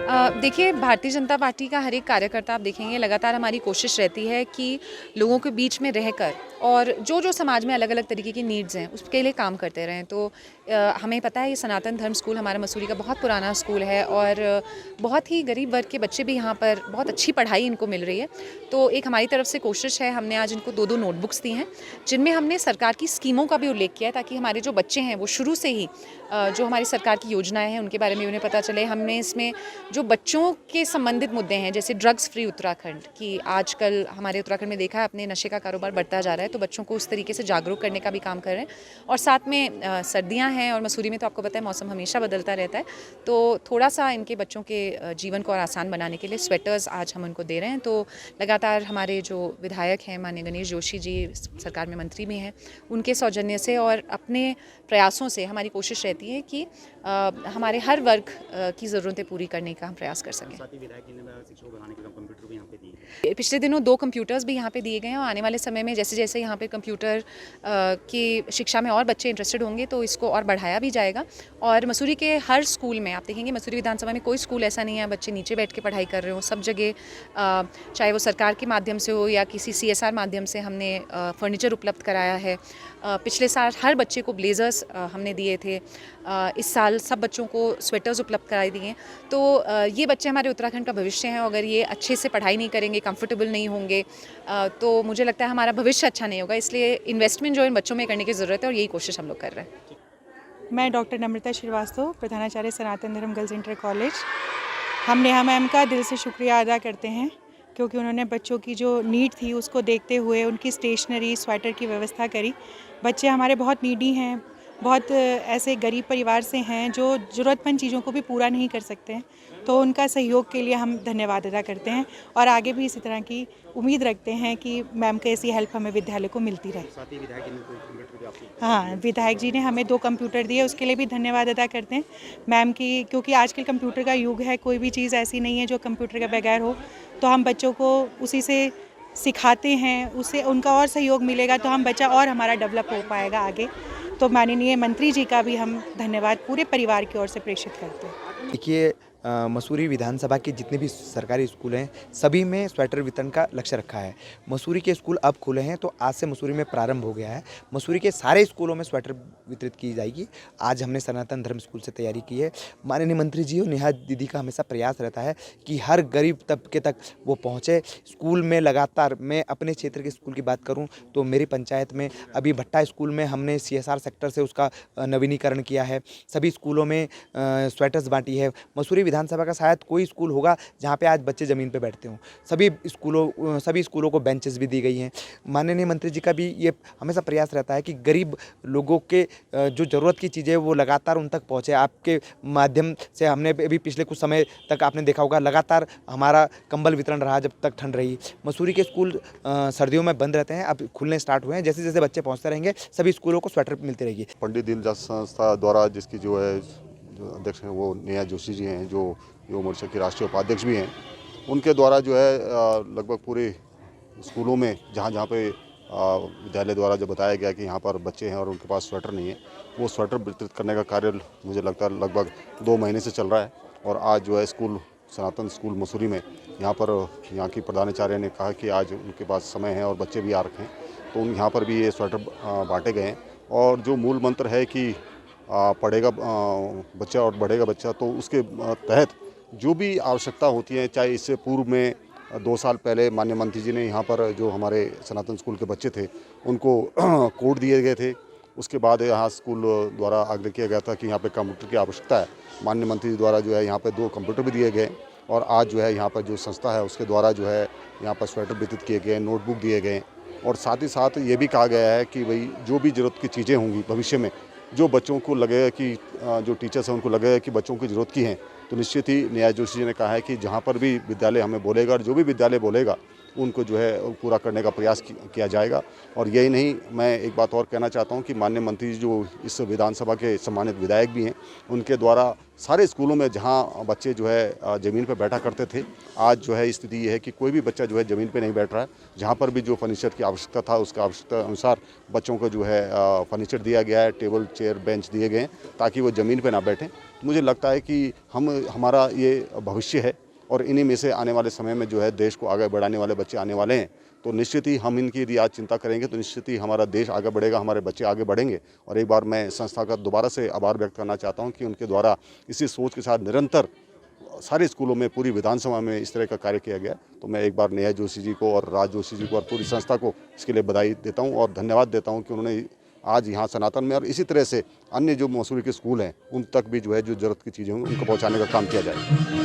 देखिए, भारतीय जनता पार्टी का हर एक कार्यकर्ता आप देखेंगे लगातार हमारी कोशिश रहती है कि लोगों के बीच में रहकर और जो समाज में अलग अलग तरीके की नीड्स हैं उसके लिए काम करते रहें। तो हमें पता है ये सनातन धर्म स्कूल हमारा मसूरी का बहुत पुराना स्कूल है और बहुत ही गरीब वर्ग के बच्चे भी यहाँ पर बहुत अच्छी पढ़ाई इनको मिल रही है। तो एक हमारी तरफ से कोशिश है, हमने आज इनको 2-2 नोटबुक्स दी हैं जिनमें हमने सरकार की स्कीमों का भी उल्लेख किया है ताकि हमारे जो बच्चे हैं वो शुरू से ही जो हमारी सरकार की योजनाएं हैं उनके बारे में उन्हें पता चले। हमने इसमें जो बच्चों के संबंधित मुद्दे हैं जैसे ड्रग्स फ्री उत्तराखंड कि आजकल हमारे उत्तराखंड में देखा है अपने नशे का कारोबार बढ़ता जा रहा है, तो बच्चों को उस तरीके से जागरूक करने का भी काम कर रहे हैं। और साथ में सर्दियां हैं और मसूरी में तो आपको पता है मौसम हमेशा बदलता रहता है, तो थोड़ा सा इनके बच्चों के जीवन को और आसान बनाने के लिए स्वेटर्स आज हम उनको दे रहे हैं। तो लगातार हमारे जो विधायक हैं माननीय गणेश जोशी जी सरकार में मंत्री भी हैं, उनके सौजन्य से और अपने प्रयासों से हमारी कोशिश रहती है कि हमारे हर वर्ग की ज़रूरतें पूरी करने का हम प्रयास कर सकें। साथ ही विधायक ने शिक्षकों को बढ़ाने के लिए कंप्यूटर भी यहाँ पे दिए। पिछले दिनों 2 कंप्यूटर्स भी यहाँ पे दिए गए हैं और आने वाले समय में जैसे जैसे यहाँ पे कंप्यूटर की शिक्षा में और बच्चे इंटरेस्टेड होंगे तो इसको और बढ़ाया भी जाएगा। और मसूरी के हर स्कूल में आप देखेंगे, मसूरी विधानसभा में कोई स्कूल ऐसा नहीं है बच्चे नीचे बैठ के पढ़ाई कर रहे हो। सब जगह चाहे वो सरकार के माध्यम से हो या किसी CSR माध्यम से हमने फर्नीचर उपलब्ध कराया है। पिछले साल हर बच्चे को ब्लेजर्स हमने दिए थे। इस साल सब बच्चों को स्वेटर्स उपलब्ध कराए दिए। तो ये बच्चे हमारे उत्तराखंड का भविष्य हैं। अगर ये अच्छे से पढ़ाई नहीं करेंगे, कंफर्टेबल नहीं होंगे, तो मुझे लगता है हमारा भविष्य अच्छा नहीं होगा। इसलिए इन्वेस्टमेंट जो इन बच्चों में करने की ज़रूरत है और यही कोशिश हम लोग कर रहे हैं। मैं डॉक्टर नम्रता श्रीवास्तव, प्रधानाचार्य सनातन धर्म गर्ल्स इंटर कॉलेज। हम नेहा मैम का दिल से शुक्रिया अदा करते हैं क्योंकि उन्होंने बच्चों की जो नीड थी उसको देखते हुए उनकी स्टेशनरी स्वेटर की व्यवस्था करी। बच्चे हमारे बहुत नीडी हैं, बहुत ऐसे गरीब परिवार से हैं जो ज़रूरतमंद चीज़ों को भी पूरा नहीं कर सकते हैं, तो उनका सहयोग के लिए हम धन्यवाद अदा करते हैं और आगे भी इसी तरह की उम्मीद रखते हैं कि मैम का ऐसी हेल्प हमें विद्यालय को मिलती रहे। साथ ही विधायक ने कंप्यूटर भी आपको। हाँ, विधायक जी ने हमें 2 कंप्यूटर दिए, उसके लिए भी धन्यवाद अदा करते हैं मैम की, क्योंकि आजकल कंप्यूटर का युग है, कोई भी चीज़ ऐसी नहीं है जो कंप्यूटर के बगैर हो। तो हम बच्चों को उसी से सिखाते हैं, उससे उनका और सहयोग मिलेगा तो हम बच्चा और हमारा डेवलप हो पाएगा आगे। तो माननीय मंत्री जी का भी हम धन्यवाद पूरे परिवार की ओर से प्रेषित करते हैं। देखिए, मसूरी विधानसभा के जितने भी सरकारी स्कूल हैं सभी में स्वेटर वितरण का लक्ष्य रखा है। मसूरी के स्कूल अब खुले हैं तो आज से मसूरी में प्रारंभ हो गया है। मसूरी के सारे स्कूलों में स्वेटर वितरित की जाएगी। आज हमने सनातन धर्म स्कूल से तैयारी की है। माननीय मंत्री जी और नेहा दीदी का हमेशा प्रयास रहता है कि हर गरीब तबके तक वो पहुँचे। स्कूल में लगातार, मैं अपने क्षेत्र के स्कूल की बात करूँ तो मेरी पंचायत में अभी भट्टा स्कूल में हमने CSR सेक्टर से उसका नवीनीकरण किया है। सभी स्कूलों में स्वेटर्स बांटी है। मसूरी विधानसभा का शायद कोई स्कूल होगा जहाँ पे आज बच्चे ज़मीन पे बैठते हों। सभी स्कूलों को बेंचेस भी दी गई हैं। माननीय मंत्री जी का भी ये हमेशा प्रयास रहता है कि गरीब लोगों के जो ज़रूरत की चीज़ें वो लगातार उन तक पहुँचे। आपके माध्यम से हमने अभी पिछले कुछ समय तक आपने देखा होगा लगातार हमारा कंबल वितरण रहा जब तक ठंड रही। मसूरी के स्कूल सर्दियों में बंद रहते हैं, अब खुलने स्टार्ट हुए हैं। जैसे जैसे बच्चे पहुँचते रहेंगे सभी स्कूलों को स्वेटर मिलती रहेगी। पंडित दीनदयाल संस्था द्वारा जिसकी जो अध्यक्ष हैं वो नेहा जोशी जी हैं, जो युवा मोर्चा के राष्ट्रीय उपाध्यक्ष भी हैं। उनके द्वारा जो है लगभग पूरे स्कूलों में जहाँ जहाँ पे विद्यालय द्वारा जो बताया गया कि यहाँ पर बच्चे हैं और उनके पास स्वेटर नहीं है, वो स्वेटर वितरित करने का कार्य मुझे लगता है लगभग 2 महीने से चल रहा है। और आज जो है स्कूल सनातन स्कूल मसूरी में यहाँ की प्रधानाचार्य ने कहा कि आज उनके पास समय है और बच्चे भी आ रखे हैं, तो यहाँ पर भी ये स्वेटर बांटे गए हैं। और जो मूल मंत्र है कि पढ़ेगा बच्चा और बढ़ेगा बच्चा, तो उसके तहत जो भी आवश्यकता होती है, चाहे इससे पूर्व में 2 साल पहले माननीय मंत्री जी ने यहाँ पर जो हमारे सनातन स्कूल के बच्चे थे उनको कोड दिए गए थे। उसके बाद यहाँ स्कूल द्वारा आग्रह किया गया था कि यहाँ पे कंप्यूटर की आवश्यकता है। माननीय मंत्री जी द्वारा जो है यहाँ पे 2 कंप्यूटर भी दिए गए और आज जो है यहाँ पर जो संस्था है उसके द्वारा जो है यहाँ पर स्वेटर वितरित किए गए, नोटबुक दिए गए। और साथ ही साथ ये भी कहा गया है कि भाई जो भी ज़रूरत की चीज़ें होंगी भविष्य में, जो बच्चों को लगेगा कि जो टीचर्स हैं उनको लगेगा कि बच्चों की ज़रूरत की हैं, तो निश्चित ही नेहा जोशी जी ने कहा है कि जहाँ पर भी विद्यालय हमें बोलेगा और जो भी विद्यालय बोलेगा उनको जो है पूरा करने का प्रयास किया जाएगा। और यही नहीं, मैं एक बात और कहना चाहता हूं कि माननीय मंत्री जी जो इस विधानसभा के सम्मानित विधायक भी हैं, उनके द्वारा सारे स्कूलों में जहां बच्चे जो है ज़मीन पर बैठा करते थे, आज जो है स्थिति ये है कि कोई भी बच्चा जो है ज़मीन पर नहीं बैठ रहा है। जहां पर भी जो फर्नीचर की आवश्यकता था, उसका आवश्यकता अनुसार बच्चों को जो है फर्नीचर दिया गया है, टेबल चेयर बेंच दिए गए हैं ताकि वो ज़मीन पर ना बैठें। मुझे लगता है कि हमारा ये भविष्य है और इन्हीं में से आने वाले समय में जो है देश को आगे बढ़ाने वाले बच्चे आने वाले हैं। तो निश्चित ही हम इनकी यदि आज चिंता करेंगे तो निश्चित ही हमारा देश आगे बढ़ेगा, हमारे बच्चे आगे बढ़ेंगे। और एक बार मैं संस्था का दोबारा से आभार व्यक्त करना चाहता हूं कि उनके द्वारा इसी सोच के साथ निरंतर सारे स्कूलों में, पूरी विधानसभा में इस तरह का कार्य किया गया। तो मैं एक बार नेहा जोशी जी को और राज जोशी जी को और पूरी संस्था को इसके लिए बधाई देता हूँ और धन्यवाद देता हूँ कि उन्होंने आज यहाँ सनातन में और इसी तरह से अन्य जो मसूरी के स्कूल हैं उन तक भी जो है जो ज़रूरत की चीज़ें होंगी उनको पहुँचाने का काम किया जाए।